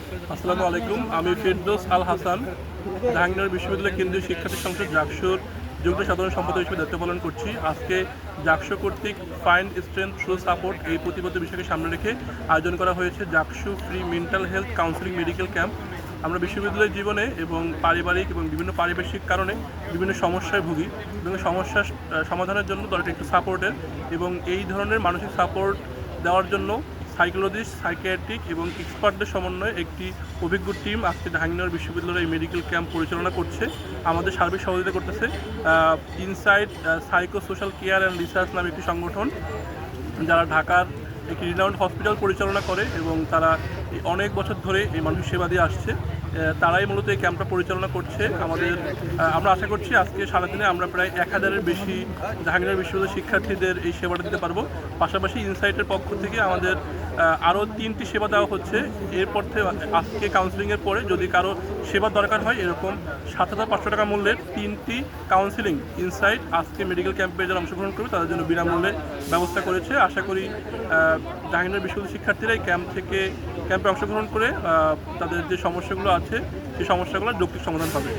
আসসালামু আলাইকুম। আমি ফেরদৌস আল হাসান, জাহাঙ্গীরনগর বিশ্ববিদ্যালয় কেন্দ্রীয় শিক্ষার্থী সংসদ জাকসুর যুগ্ম সাধারণ সম্পাদক হিসেবে দায়িত্ব পালন করছি। আজকে জাকসু কর্তৃক ফাইন্ড স্ট্রেংথ থ্রু সাপোর্ট এই প্রতিবদ্ধ বিষয়কে সামনে রেখে আয়োজন করা হয়েছে JAKSU free mental health counselling medical camp. আমরা বিশ্ববিদ্যালয় জীবনে এবং পারিবারিক এবং বিভিন্ন পারিপার্শ্বিক কারণে বিভিন্ন সমস্যায় ভুগি এবং সমস্যার সমাধানের জন্য দরকার একটু সাপোর্টের, এবং এই ধরনের মানসিক সাপোর্ট দেওয়ার জন্য সাইকোলজিস্ট, সাইকিয়াট্রিক এবং এক্সপার্টদের সমন্বয়ে একটি অভিজ্ঞ টিম আজকে জাহাঙ্গীরনগর বিশ্ববিদ্যালয়ের এই মেডিকেল ক্যাম্প পরিচালনা করছে। আমাদের সার্বিক সহযোগিতা করতেছে insight psycho social care and research নামে একটি সংগঠন, যারা ঢাকার একটি রিনাউন্ড হসপিটাল পরিচালনা করে এবং তারা অনেক বছর ধরে এই মানুষের সেবা দিয়ে আসছে। তারাই মূলত এই ক্যাম্পটা পরিচালনা করছে। আমরা আশা করছি আজকে সারাদিনে আমরা প্রায় 1000-এর বেশি জাহাঙ্গীরনগর বিশ্ববিদ্যালয়ের শিক্ষার্থীদের এই সেবাটা দিতে পারবো। পাশাপাশি ইনসাইটের পক্ষ থেকে আমাদের আরও 3টি সেবা দেওয়া হচ্ছে। এরপর থেকে আজকে কাউন্সিলিংয়ের পরে যদি কারো সেবা দরকার হয়, এরকম 7,500 টাকা মূল্যের 3টি কাউন্সিলিং ইনসাইট আজকে মেডিকেল ক্যাম্পে যারা অংশগ্রহণ করবে তাদের জন্য বিনামূল্যে ব্যবস্থা করেছে। আশা করি জাহাঙ্গীরনগর বিশ্ববিদ্যালয়ের শিক্ষার্থীরা এই ক্যাম্পে অংশগ্রহণ করে তাদের যে সমস্যাগুলো আছে সেই সমস্যাগুলোর যৌক্তিক সমাধান পাবে।